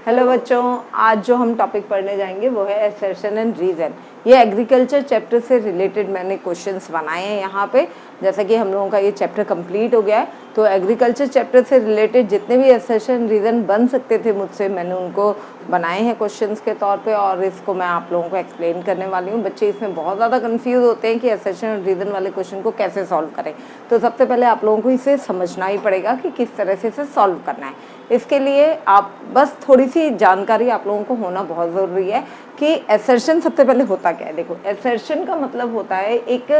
Hello बच्चों, आज जो हम टॉपिक पढ़ने जाएंगे वो है असर्शन एंड रीज़न। ये एग्रीकल्चर चैप्टर से रिलेटेड मैंने क्वेश्चंस बनाए हैं यहाँ पे। जैसा कि हम लोगों का ये चैप्टर कंप्लीट हो गया है, तो एग्रीकल्चर चैप्टर से रिलेटेड जितने भी असर्शन रीज़न बन सकते थे मुझसे, मैंने उनको बनाए हैं क्वेश्चंस के तौर पे, और इसको मैं आप लोगों को एक्सप्लेन करने वाली हूँ। बच्चे इसमें बहुत ज़्यादा कन्फ्यूज़ होते हैं कि असर्शन और रीज़न वाले क्वेश्चन को कैसे सॉल्व करें। तो सबसे पहले आप लोगों को इसे समझना ही पड़ेगा कि किस तरह से इसे सॉल्व करना है। इसके लिए आप बस थोड़ी सी जानकारी आप लोगों को होना बहुत ज़रूरी है कि असर्शन सबसे पहले होता क्या है। देखो, असर्शन का मतलब होता है एक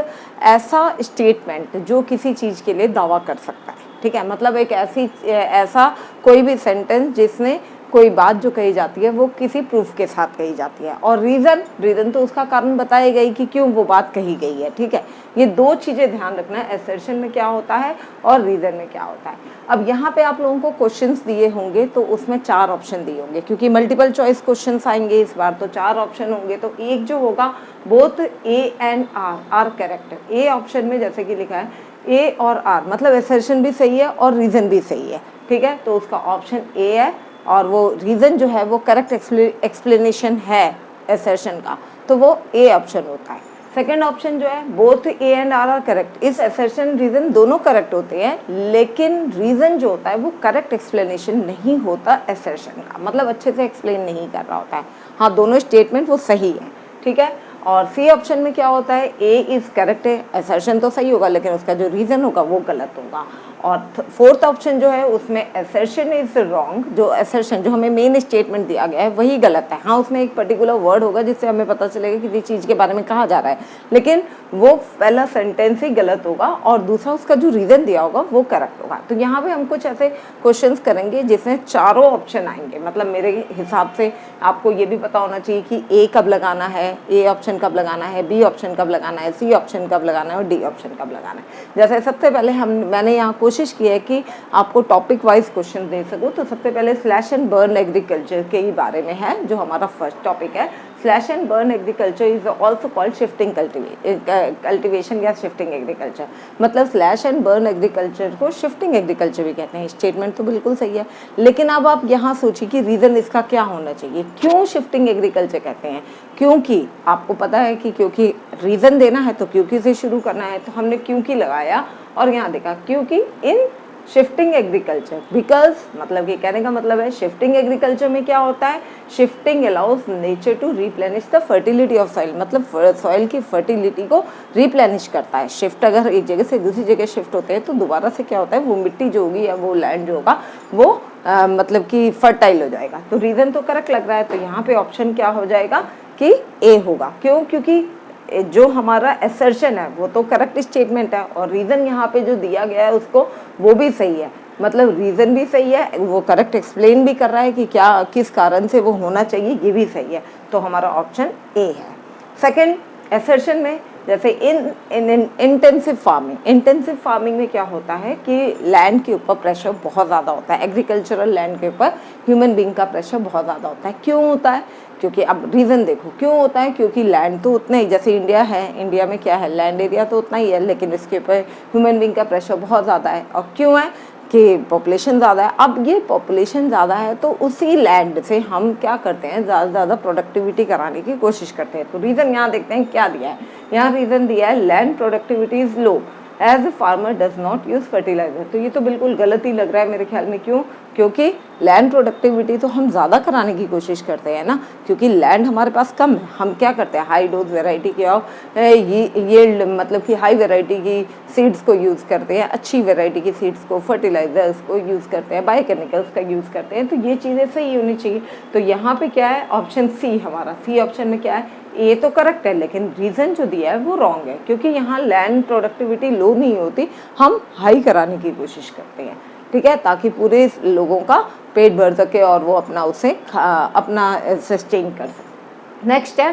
ऐसा स्टेटमेंट जो किसी चीज़ के लिए दावा कर सकता है, ठीक है। मतलब एक ऐसा कोई भी सेंटेंस जिसने कोई बात जो कही जाती है वो किसी प्रूफ के साथ कही जाती है। और रीज़न तो उसका कारण बताया गई कि क्यों वो बात कही गई है, ठीक है। ये दो चीज़ें ध्यान रखना है, असर्शन में क्या होता है और रीज़न में क्या होता है। अब यहाँ पे आप लोगों को क्वेश्चंस दिए होंगे तो उसमें 4 ऑप्शन दिए होंगे, क्योंकि मल्टीपल चॉइस क्वेश्चंस आएंगे इस बार, तो 4 ऑप्शन होंगे। तो एक जो होगा both A and R correct. A option में जैसे कि लिखा है ए और आर, मतलब असर्शन भी सही है और रीज़न भी सही है, ठीक है। तो उसका ऑप्शन ए है, और वो रीज़न जो है वो करेक्ट एक्सप्लेनेशन है असर्शन का, तो वो ए ऑप्शन होता है। सेकेंड ऑप्शन जो है both A and R correct. इस असर्शन रीज़न दोनों करेक्ट होते हैं, लेकिन रीज़न जो होता है वो करेक्ट एक्सप्लेनेशन नहीं होता असर्शन का, मतलब अच्छे से एक्सप्लेन नहीं कर रहा होता है। हाँ, दोनों स्टेटमेंट वो सही है, ठीक है। और सी ऑप्शन में क्या होता है, ए इज़ करेक्ट है, असर्शन तो सही होगा लेकिन उसका जो रीज़न होगा वो गलत होगा। और फोर्थ ऑप्शन जो है उसमें असर्शन इज रॉन्ग, जो असर्शन जो हमें मेन स्टेटमेंट दिया गया है वही गलत है। हाँ, उसमें एक पर्टिकुलर वर्ड होगा जिससे हमें पता चलेगा किसी चीज़ के बारे में कहा जा रहा है, लेकिन वो पहला सेंटेंस ही गलत होगा और दूसरा उसका जो रीज़न दिया होगा वो करेक्ट होगा। तो यहाँ पे हम कुछ ऐसे क्वेश्चंस करेंगे जिसमें चारों ऑप्शन आएंगे। मतलब मेरे हिसाब से आपको ये भी पता होना चाहिए कि ए कब लगाना है, ए ऑप्शन कब लगाना है, बी ऑप्शन कब लगाना है, सी ऑप्शन कब लगाना है और डी ऑप्शन कब लगाना है। जैसे सबसे पहले मैंने यहाँ कोशिश की है कि आपको टॉपिक वाइज क्वेश्चन दे सकूँ। तो सबसे पहले स्लैश एंड बर्न एग्रीकल्चर के ही बारे में है, जो हमारा फर्स्ट टॉपिक है। Slash and burn agriculture is also called shifting cultivation या शिफ्टिंग एग्रीकल्चर। मतलब स्लैश एंड बर्न एग्रीकल्चर को शिफ्टिंग एग्रीकल्चर भी कहते हैं। स्टेटमेंट तो बिल्कुल सही है, लेकिन अब आप यहाँ सोचिए कि रीज़न इसका क्या होना चाहिए, क्यों शिफ्टिंग एग्रीकल्चर कहते हैं। क्योंकि आपको पता है कि क्योंकि रीज़न देना है तो क्योंकि से शुरू करना है, तो हमने क्योंकि लगाया और यहाँ देखा क्योंकि इन शिफ्टिंग एग्रीकल्चर। बिकॉज मतलब कि कहने का मतलब है शिफ्टिंग एग्रीकल्चर में क्या होता है, shifting allows nature to replenish the fertility of soil, मतलब सॉइल की फर्टिलिटी को रिप्लेनिश करता है। शिफ्ट अगर एक जगह से दूसरी जगह शिफ्ट होते हैं तो दोबारा से क्या होता है, वो मिट्टी जो होगी या वो लैंड जो होगा वो मतलब कि फर्टाइल हो जाएगा। तो रीज़न तो करेक्ट लग रहा है, तो यहाँ पे ऑप्शन क्या हो जाएगा कि ए होगा। क्यों? क्योंकि जो हमारा असर्शन है वो तो करेक्ट स्टेटमेंट है और रीज़न यहाँ पे जो दिया गया है उसको वो भी सही है। मतलब रीज़न भी सही है, वो करेक्ट एक्सप्लेन भी कर रहा है कि क्या किस कारण से वो होना चाहिए, ये भी सही है। तो हमारा ऑप्शन ए है। सेकंड, असर्शन में जैसे इन इंटेंसिव फार्मिंग में क्या होता है कि लैंड के ऊपर प्रेशर बहुत ज़्यादा होता है। एग्रीकल्चरल लैंड के ऊपर ह्यूमन बीइंग का प्रेशर बहुत ज़्यादा होता है। क्यों होता है? क्योंकि अब रीज़न देखो क्यों होता है, क्योंकि लैंड तो उतना ही, जैसे इंडिया है, इंडिया में क्या है, लैंड एरिया तो उतना ही है, लेकिन इसके ऊपर ह्यूमन बीइंग का प्रेशर बहुत ज़्यादा है। और क्यों है कि पॉपुलेशन ज़्यादा है। अब ये पॉपुलेशन ज़्यादा है तो उसी लैंड से हम क्या करते हैं, ज़्यादा से ज़्यादा प्रोडक्टिविटी कराने की कोशिश करते हैं। तो रीज़न यहाँ देखते हैं क्या दिया है, यहाँ रीज़न दिया है land productivity is low as a farmer does not use fertilizer. तो ये तो बिल्कुल गलत ही लग रहा है मेरे ख्याल में। क्यों? क्योंकि लैंड प्रोडक्टिविटी तो हम ज़्यादा कराने की कोशिश करते हैं ना, क्योंकि लैंड हमारे पास कम है। हम क्या करते हैं, हाई डोज वेराइटी की ये मतलब कि हाई वेराइटी की सीड्स को यूज़ करते हैं, अच्छी वेराइटी की सीड्स को, फर्टिलाइजर्स को यूज़ करते हैं, बायोकेमिकल्स का यूज़ करते हैं। तो ये चीज़ें सही होनी चाहिए। तो यहाँ पे क्या है, ऑप्शन सी हमारा, सी ऑप्शन में क्या है, ए तो करेक्ट है लेकिन रीज़न जो दिया है वो रॉन्ग है, क्योंकि यहाँ लैंड प्रोडक्टिविटी लो नहीं होती, हम हाई कराने की कोशिश करते हैं, ठीक है, ताकि पूरे लोगों का पेट भर सके और वो अपना उसे अपना सस्टेन कर सके। नेक्स्ट है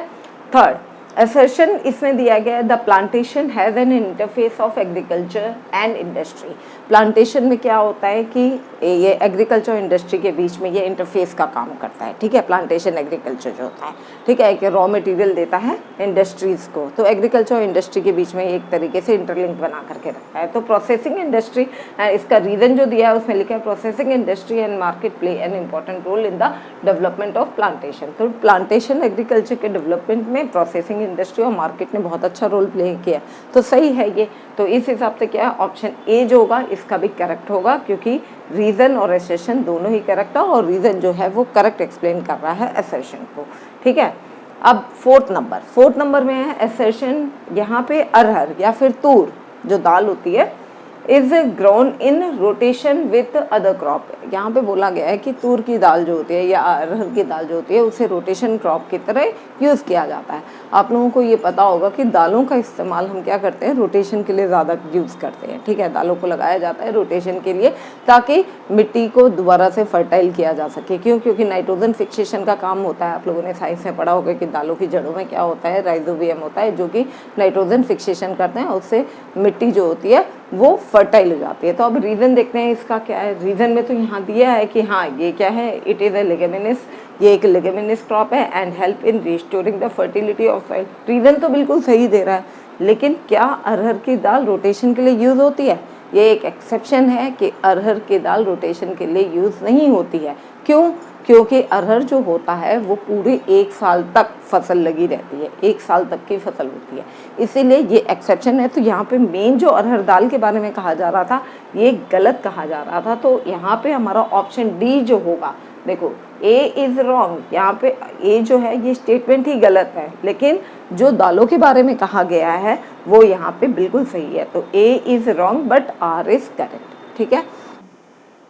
थर्ड, असर्शन इसमें दिया गया है the plantation has an interface of agriculture and industry. Plantation में क्या होता है कि ये एग्रीकल्चर और इंडस्ट्री के बीच में ये इंटरफेस का काम करता है, ठीक है। प्लांटेशन एग्रीकल्चर जो होता है, ठीक है, कि रॉ मटेरियल देता है इंडस्ट्रीज़ को, तो एग्रीकल्चर और इंडस्ट्री के बीच में एक तरीके से इंटरलिंक बना करके रखता है। तो प्रोसेसिंग इंडस्ट्री, इसका रीज़न जो दिया है उसमें लिखा है processing industry and market play an important role in the development of plantation. तो प्लांटेशन एग्रीकल्चर के डेवलपमेंट में प्रोसेसिंग इंडस्ट्री और मार्केट ने बहुत अच्छा रोल प्ले किया, तो सही है ये। तो इस हिसाब से क्या है, ऑप्शन ए जो होगा इसका भी करेक्ट होगा, क्योंकि रीज़न और असर्शन दोनों ही करेक्ट है, और रीज़न जो है वो करेक्ट एक्सप्लेन कर रहा है असर्शन को, ठीक है। अब फोर्थ नंबर में है असर्शन, यहाँ पे अरहर या फिर तूर जो दाल होती है is grown in rotation with other crop. यहाँ पे बोला गया है कि तूर की दाल जो होती है या अरहर की दाल जो होती है उसे रोटेशन क्रॉप की तरह यूज़ किया जाता है। आप लोगों को ये पता होगा कि दालों का इस्तेमाल हम क्या करते हैं, रोटेशन के लिए ज़्यादा यूज़ करते हैं, ठीक है। दालों को लगाया जाता है रोटेशन के लिए ताकि मिट्टी को दोबारा से फर्टाइल किया जा सके। क्यों? क्योंकि नाइट्रोजन फिक्सेशन का काम होता है। आप लोगों ने साइंस में पढ़ा होगा कि दालों की जड़ों में क्या होता है, राइजोबियम होता है, जो कि नाइट्रोजन फिक्सेशन करते हैं, उससे मिट्टी जो होती है वो फर्टाइल हो जाती है। तो अब रीज़न देखते हैं इसका क्या है। रीज़न में तो यहाँ दिया है कि हाँ ये क्या है, इट इज़ ए लेगुमिनस, ये एक लेगुमिनस क्रॉप है and help in restoring the fertility of soil. Reason तो बिल्कुल सही दे रहा है, लेकिन क्या अरहर की दाल रोटेशन के लिए यूज़ होती है? ये एक एक्सेप्शन है कि अरहर की दाल रोटेशन के लिए यूज़ नहीं होती है। क्यों? क्योंकि अरहर जो होता है वो पूरे 1 साल तक फसल लगी रहती है, 1 साल तक की फसल होती है, इसीलिए ये एक्सेप्शन है। तो यहाँ पे मेन जो अरहर दाल के बारे में कहा जा रहा था ये गलत कहा जा रहा था। तो यहाँ पे हमारा ऑप्शन डी जो होगा, देखो ए इज़ रॉन्ग, यहाँ पे ए जो है ये स्टेटमेंट ही गलत है, लेकिन जो दालों के बारे में कहा गया है वो यहाँ पे बिल्कुल सही है। तो A is wrong but R is correct, ठीक है।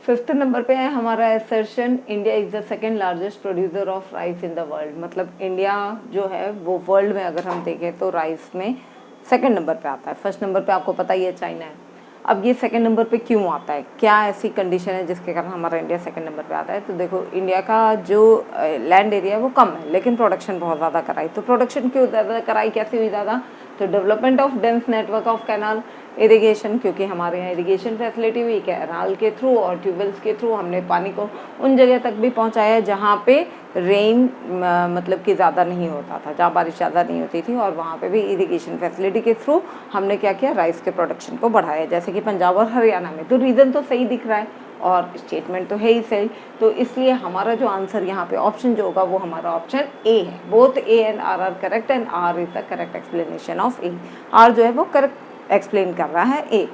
5th नंबर पे है हमारा assertion, India is the second largest producer of rice in the world. मतलब इंडिया जो है वो वर्ल्ड में अगर हम देखें तो राइस में सेकेंड नंबर पे आता है। फर्स्ट नंबर पे आपको पता ही है चाइना है। अब ये सेकेंड नंबर पे क्यों आता है, क्या ऐसी कंडीशन है जिसके कारण हमारा इंडिया सेकेंड नंबर पे आता है? तो देखो इंडिया का जो लैंड एरिया है वो कम है, लेकिन प्रोडक्शन बहुत ज़्यादा कराई। तो प्रोडक्शन क्यों ज़्यादा कराई, कैसे हुई ज़्यादा? तो development of dense network of canal, irrigation, क्योंकि हमारे यहाँ इरिगेशन फैसिलिटी हुई कैनाल के थ्रू और ट्यूबवेल्स के थ्रू हमने पानी को उन जगह तक भी पहुँचाया जहाँ पे रेन मतलब कि ज़्यादा नहीं होता था, जहाँ बारिश ज़्यादा नहीं होती थी, और वहाँ पे भी इरिगेशन फैसिलिटी के थ्रू हमने क्या किया, राइस के प्रोडक्शन को बढ़ाया, जैसे कि पंजाब और हरियाणा में। तो रीज़न तो सही दिख रहा है और स्टेटमेंट तो है ही सही, तो इसलिए हमारा जो आंसर यहाँ पे ऑप्शन जो होगा वो हमारा ऑप्शन ए है। Both A and R are correct and R is the correct explanation of A. R जो है वो करेक्ट एक्सप्लेन कर रहा है ए।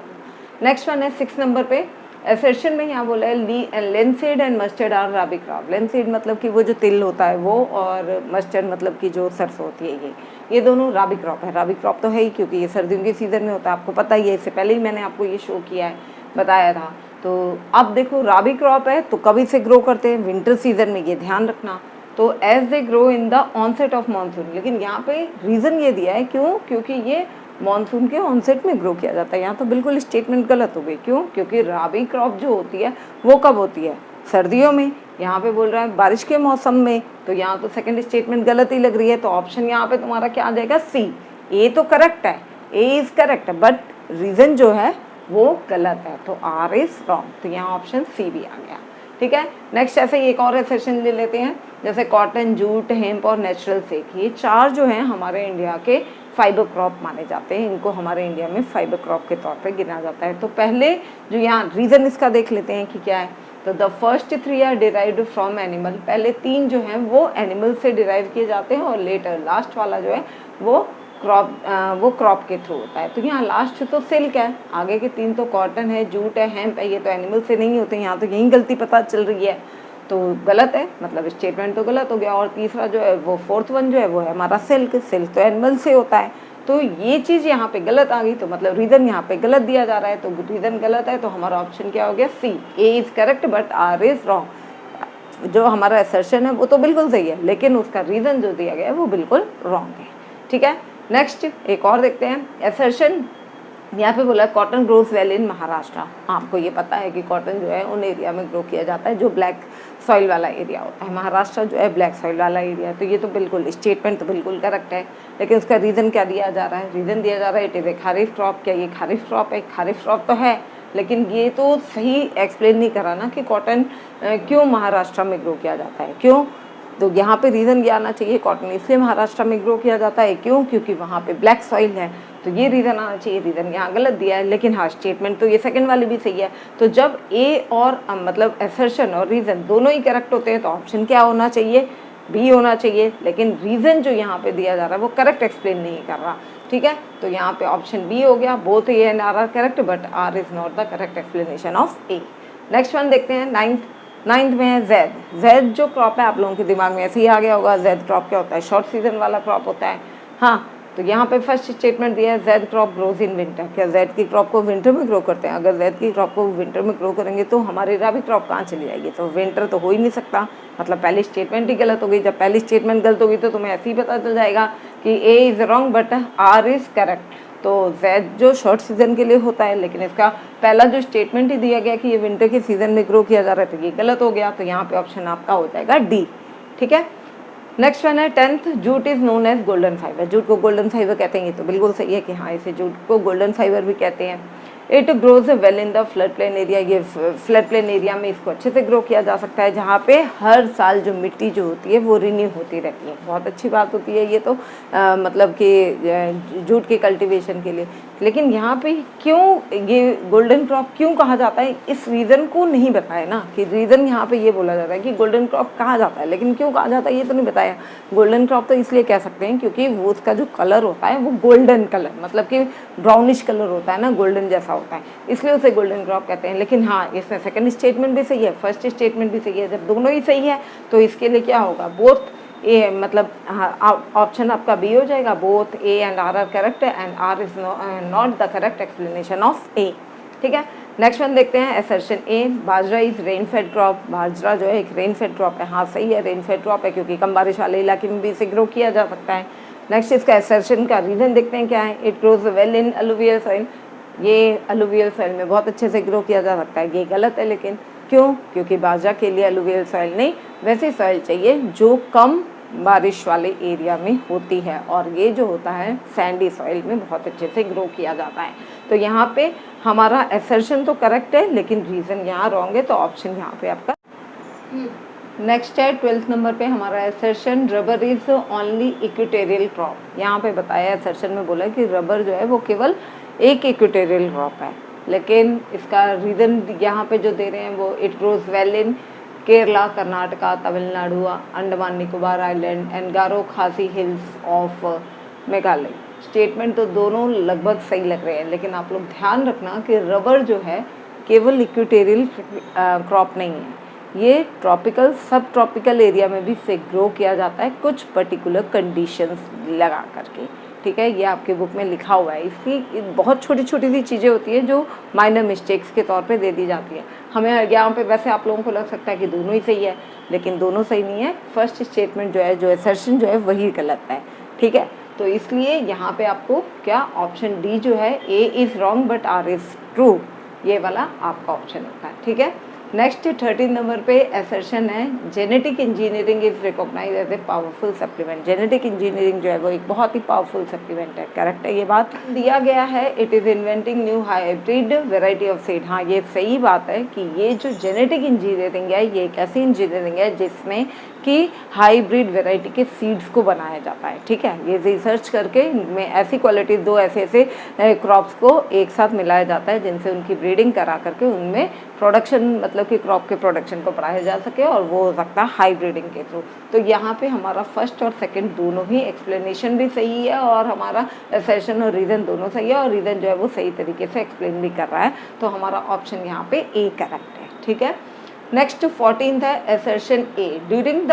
नेक्स्ट वन है 6 नंबर पे, असर्शन में यहाँ बोला है linseed and mustard are rabi crop. Linseed मतलब कि वो जो तिल होता है वो, और मस्टर्ड मतलब कि जो सरसों होती है ये दोनों राबी क्रॉप है। राबी क्रॉप तो है ही क्योंकि ये सर्दियों के सीज़न में होता है, आपको पता ही है, इससे पहले ही मैंने आपको ये शो किया है, बताया था। तो अब देखो राबी क्रॉप है तो कभी से ग्रो करते हैं, विंटर सीजन में, ये ध्यान रखना। तो as they grow in the onset of monsoon, लेकिन यहाँ पे रीज़न ये दिया है क्यों, क्योंकि ये मानसून के ऑनसेट में ग्रो किया जाता है। यहाँ तो बिल्कुल स्टेटमेंट गलत हो गई। क्यों? क्योंकि राबी क्रॉप जो होती है वो कब होती है, सर्दियों में। यहाँ पे बोल रहा है बारिश के मौसम में, तो यहाँ तो सेकंड स्टेटमेंट गलत ही लग रही है। तो ऑप्शन यहाँ पे तुम्हारा क्या आ जाएगा, सी। ए तो करेक्ट है, A is correct, but reason जो है वो गलत है, तो आर इज़ रॉन्ग। तो यहाँ ऑप्शन सी भी आ गया, ठीक है। नेक्स्ट ऐसे एक और सेशन ले लेते हैं, जैसे कॉटन, जूट, हेम्प और नेचुरल सिल्क। ये 4 जो हैं हमारे इंडिया के फाइबर क्रॉप माने जाते हैं, इनको हमारे इंडिया में फाइबर क्रॉप के तौर पे गिना जाता है। तो पहले जो यहाँ रीज़न इसका देख लेते हैं कि क्या है। तो the first 3 are derived from animal, पहले 3 जो हैं वो एनिमल से डिराइव किए जाते हैं, और लेटर लास्ट वाला जो है वो क्रॉप के थ्रू होता है। तो यहाँ लास्ट तो सिल्क है, आगे के 3 तो कॉटन है, जूट है, हेम्प है, ये तो एनिमल से नहीं होते। यहाँ तो यही गलती पता चल रही है, तो गलत है, मतलब स्टेटमेंट तो गलत हो गया। और तीसरा जो है वो 4th वन जो है वो है हमारा सिल्क तो एनिमल से होता है। तो ये चीज़ यहाँ पे गलत आ गई, तो मतलब रीज़न यहाँ पे गलत दिया जा रहा है, तो रीज़न गलत है। तो हमारा ऑप्शन क्या हो गया, C. A is correct but R is wrong. जो हमारा असर्शन है वो तो बिल्कुल सही है, लेकिन उसका रीज़न जो दिया गया है वो बिल्कुल रॉन्ग है, ठीक है। नेक्स्ट एक और देखते हैं, असर्शन यहाँ पे बोला कॉटन ग्रोज वेल इन महाराष्ट्र। आपको ये पता है कि कॉटन जो है उन एरिया में ग्रो किया जाता है जो ब्लैक सॉइल वाला एरिया होता है। महाराष्ट्र जो है ब्लैक सॉइल वाला एरिया है। तो ये तो बिल्कुल स्टेटमेंट तो बिल्कुल करेक्ट है, लेकिन उसका रीज़न क्या दिया जा रहा है? रीज़न दिया जा रहा है it is a kharif crop. क्या ये खारिफ क्रॉप है? खारिफ क्रॉप तो है, लेकिन ये तो सही एक्सप्लेन नहीं करा ना कि कॉटन क्यों महाराष्ट्र में ग्रो किया जाता है, क्यों? तो यहाँ पे रीज़न ये आना चाहिए कॉटन इसलिए महाराष्ट्र में ग्रो किया जाता है, क्यों? क्योंकि वहाँ पे ब्लैक सॉइल है। तो ये रीज़न आना चाहिए, रीज़न यहाँ गलत दिया है, लेकिन हाँ स्टेटमेंट तो ये सेकंड वाली भी सही है। तो जब ए और मतलब असर्शन और रीज़न दोनों ही करेक्ट होते हैं तो ऑप्शन क्या होना चाहिए? बी होना चाहिए। लेकिन रीज़न जो यहाँ पे दिया जा रहा है वो करेक्ट एक्सप्लेन नहीं कर रहा, ठीक है। तो यहाँ पे ऑप्शन बी हो गया, both A and R correct, but R is not the correct explanation of A. Next one देखते हैं, नाइन्थ में है जेड। जेड जो क्रॉप है आप लोगों के दिमाग में ऐसे ही आ गया होगा। जेड क्रॉप क्या होता है? शॉर्ट सीजन वाला क्रॉप होता है। हाँ, तो यहाँ पे फर्स्ट स्टेटमेंट दिया है Z crop grows in winter. क्या जेड की क्रॉप को विंटर में ग्रो करते हैं? अगर जेड की क्रॉप को विंटर में ग्रो करेंगे तो हमारी रबी क्रॉप कहाँ चली जाएगी? तो विंटर तो हो ही नहीं सकता, मतलब पहली स्टेटमेंट ही गलत हो गई। जब पहली स्टेटमेंट गलत होगी तो तुम्हें ऐसे ही पता चल जाएगा कि A is wrong but R is correct. तो जेड जो शॉर्ट सीजन के लिए होता है, लेकिन इसका पहला जो स्टेटमेंट ही दिया गया कि ये विंटर के सीजन में ग्रो किया जा रहा है तो ये गलत हो गया। तो यहाँ पे ऑप्शन आपका हो जाएगा डी, ठीक है। नेक्स्ट वन है 10th, jute is known as golden fibre. Jute को गोल्डन फाइबर कहते हैं, ये तो बिल्कुल सही है कि हाँ इसे जूट को गोल्डन फाइबर भी कहते हैं। It grows well in the flood plain area. ये फ्लड प्लेन एरिया में इसको अच्छे से ग्रो किया जा सकता है जहाँ पे हर साल जो मिट्टी जो होती है वो रिन्यू होती रहती है। बहुत अच्छी बात होती है ये तो मतलब कि जूट के कल्टीवेशन के लिए। लेकिन यहाँ पे क्यों ये गोल्डन क्रॉप क्यों कहा जाता है, इस रीज़न को नहीं बताया ना, कि रीज़न यहाँ पे ये बोला जाता है कि गोल्डन क्रॉप कहा जाता है, लेकिन क्यों कहा जाता है ये तो नहीं बताया। गोल्डन क्रॉप तो इसलिए कह सकते हैं क्योंकि वो उसका जो कलर होता है वो गोल्डन कलर, मतलब कि ब्राउनिश कलर होता है ना, गोल्डन जैसा होता है, इसलिए उसे गोल्डन क्रॉप कहते हैं। लेकिन हाँ इसमें सेकंड स्टेटमेंट भी सही है, फर्स्ट स्टेटमेंट भी सही है। जब दोनों ही सही है तो इसके लिए क्या होगा? बोथ ए, मतलब हाँ ऑप्शन आपका बी हो जाएगा। Both A and R correct and R is not the correct explanation of A, ठीक है। नेक्स्ट वन देखते हैं, assertion A, bajra is rain fed crop. Bajra जो है एक रेन फेड क्रॉप है। हाँ सही है, रेन फेड क्रॉप है क्योंकि कम बारिश वाले इलाके में भी इसे ग्रो किया जा सकता है। नेक्स्ट इसका असर्शन का रीज़न देखते हैं क्या है। It grows well in alluvial soil. ये अलुवियल सॉइल में बहुत अच्छे से ग्रो किया जा सकता है, ये गलत है। लेकिन क्यों? क्योंकि बाजरा के लिए अलुवियल सॉइल नहीं, वैसी सॉइल चाहिए जो कम बारिश वाले एरिया में होती है, और ये जो होता है सैंडी सॉइल में बहुत अच्छे से ग्रो किया जाता है। तो यहाँ पे हमारा असर्शन तो करेक्ट है लेकिन रीज़न यहाँ रॉन्ग है, तो ऑप्शन यहाँ पे आपका। नेक्स्ट है 12th नंबर पे हमारा assertion, rubber is only equatorial crop. यहाँ पे बताया असर्शन में बोला कि रबर जो है वो केवल एक इक्वेटोरियल क्रॉप है, लेकिन इसका रीज़न यहाँ पे जो दे रहे हैं वो it grows well in Kerala, Karnataka, Tamil Nadu, Andaman Nicobar island and Garo Khasi hills of Meghalaya. Statement तो दोनों लगभग सही लग रहे हैं, लेकिन आप लोग ध्यान रखना कि रबर जो है केवल इक्वेटोरियल क्रॉप नहीं है, ये ट्रॉपिकल सब ट्रॉपिकल एरिया में भी इसे ग्रो किया जाता है कुछ पर्टिकुलर कंडीशंस लगा करके, ठीक है। ये आपके बुक में लिखा हुआ है। इसकी बहुत छोटी छोटी सी चीज़ें होती हैं जो माइनर मिस्टेक्स के तौर पे दे दी जाती है। हमें यहाँ पे वैसे आप लोगों को लग सकता है कि दोनों ही सही है, लेकिन दोनों सही नहीं है। फर्स्ट स्टेटमेंट जो है, जो असर्शन जो है वही गलत है, ठीक है। तो इसलिए यहाँ पे आपको क्या ऑप्शन डी जो है, A is wrong but R is true, ये वाला आपका ऑप्शन होता है, ठीक है। नेक्स्ट 13 नंबर पे असर्शन है, genetic engineering is recognize as a powerful supplement. Genetic engineering जो है वो एक बहुत ही पावरफुल सप्लीमेंट है, करेक्ट है ये बात। दिया गया है it is inventing new hybrid variety of seed. हाँ ये सही बात है कि ये जो जेनेटिक इंजीनियरिंग है ये एक ऐसी इंजीनियरिंग है जिसमें कि हाइब्रिड वेराइटी के सीड्स को बनाया जाता है, ठीक है। ये रिसर्च करके इनमें ऐसी क्वालिटी, दो ऐसे क्रॉप्स को एक साथ मिलाया जाता है जिनसे उनकी ब्रीडिंग करा करके उनमें प्रोडक्शन, मतलब कि क्रॉप के प्रोडक्शन को बढ़ाया जा सके, और वो हो सकता है हाइब्रिडिंग के थ्रू। तो यहाँ पे हमारा फर्स्ट और सेकंड दोनों ही एक्सप्लेनेशन भी सही है, और हमारा असर्शन और रीज़न दोनों सही है, और रीज़न जो है वो सही तरीके से एक्सप्लेन भी कर रहा है। तो हमारा ऑप्शन यहाँ पे ए करेक्ट है, ठीक है। नेक्स्ट 14th है assertion A, during the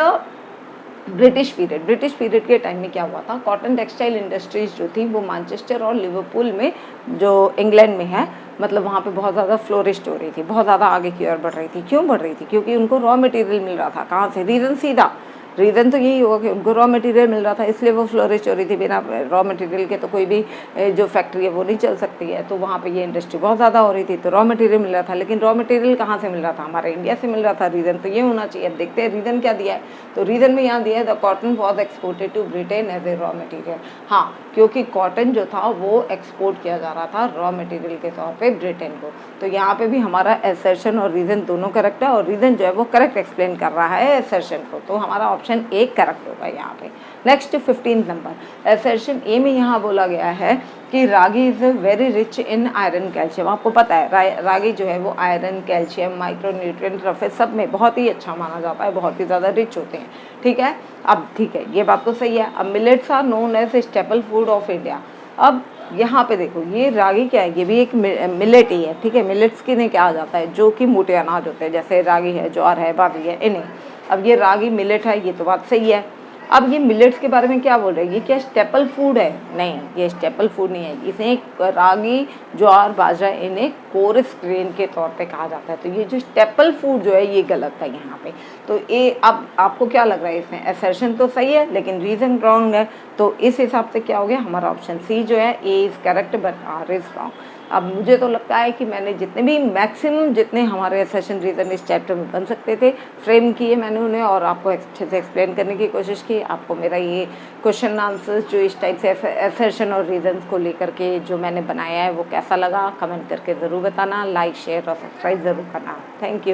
British period. British period के टाइम में क्या हुआ था, कॉटन टेक्सटाइल इंडस्ट्रीज जो थी वो मैनचेस्टर और लिवरपूल में, जो इंग्लैंड में है, मतलब वहाँ पे बहुत ज़्यादा फ्लोरिश हो रही थी, बहुत ज़्यादा आगे की ओर बढ़ रही थी। क्यों बढ़ रही थी? क्योंकि उनको रॉ मटेरियल मिल रहा था। कहाँ से? रीज़न सीधा, रीज़न तो यही होगा कि उनको रॉ मटेरियल मिल रहा था, इसलिए वो फ्लोरिश हो रही थी। बिना रॉ मटेरियल के तो कोई भी जो फैक्ट्री है वो नहीं चल सकती है, तो वहाँ पे ये इंडस्ट्री बहुत ज़्यादा हो रही थी, तो रॉ मटेरियल मिल रहा था। लेकिन रॉ मटेरियल कहाँ से मिल रहा था? हमारे इंडिया से मिल रहा था। रीज़न तो ये होना चाहिए। अब देखते हैं रीज़न क्या दिया है। तो रीज़न में यहाँ दिया है the cotton was exported to Britain as a raw material. हाँ, क्योंकि कॉटन जो था वो एक्सपोर्ट किया जा रहा था रॉ मटेरियल के तौर पे ब्रिटेन को। तो यहाँ पे भी हमारा एसर्शन और रीज़न दोनों करेक्ट है, और रीज़न जो है वो करेक्ट एक्सप्लेन कर रहा है एसर्शन को, तो हमारा ऑप्शन ए करेक्ट होगा यहाँ पे। नेक्स्ट 15 नंबर, एसर्शन ए में यहाँ बोला गया है कि ragi is very rich in iron calcium. आपको पता है रागी जो है वो आयरन, कैल्शियम, माइक्रोन्यूट्रिएंट, रफेज सब में बहुत ही अच्छा माना जाता है, बहुत ही ज़्यादा रिच होते हैं। ठीक है, अब ठीक है, ये बात तो सही है। अब millets are known as staple food of India. अब यहाँ पे देखो, ये रागी क्या है? ये भी एक मिलेट ही है। ठीक है, मिलेट्स किन्हें कहा जाता है? जो कि मोटे अनाज होते हैं, जैसे रागी है, ज्वार है, बाजरी है, इन्हें। अब ये रागी मिलेट है, ये तो बात सही है। अब ये मिलेट्स के बारे में क्या बोल रहे हैं? ये क्या स्टेपल फूड है? नहीं, ये स्टेपल फूड नहीं है। इसे रागी, ज्वार, बाजरा इन्हें कोरस ग्रेन के तौर पे कहा जाता है। तो ये जो स्टेपल फूड जो है ये गलत है यहाँ पे। तो ये अब आपको क्या लग रहा है इसमें? असर्शन तो सही है लेकिन रीज़न रॉन्ग है। तो इस हिसाब से क्या हो गया? हमारा ऑप्शन सी जो है A is correct but R is wrong. अब मुझे तो लगता है कि मैंने जितने भी मैक्सिमम जितने हमारे सेशन रीज़न इस चैप्टर में बन सकते थे फ्रेम किए मैंने उन्हें, और आपको अच्छे से एक्सप्लेन करने की कोशिश की। आपको मेरा ये क्वेश्चन आंसर्स जो इस टाइप से एसेशन और रीजंस को लेकर के जो मैंने बनाया है वो कैसा लगा, कमेंट करके ज़रूर बताना। लाइक, शेयर और सब्सक्राइब ज़रूर करना। Thank you.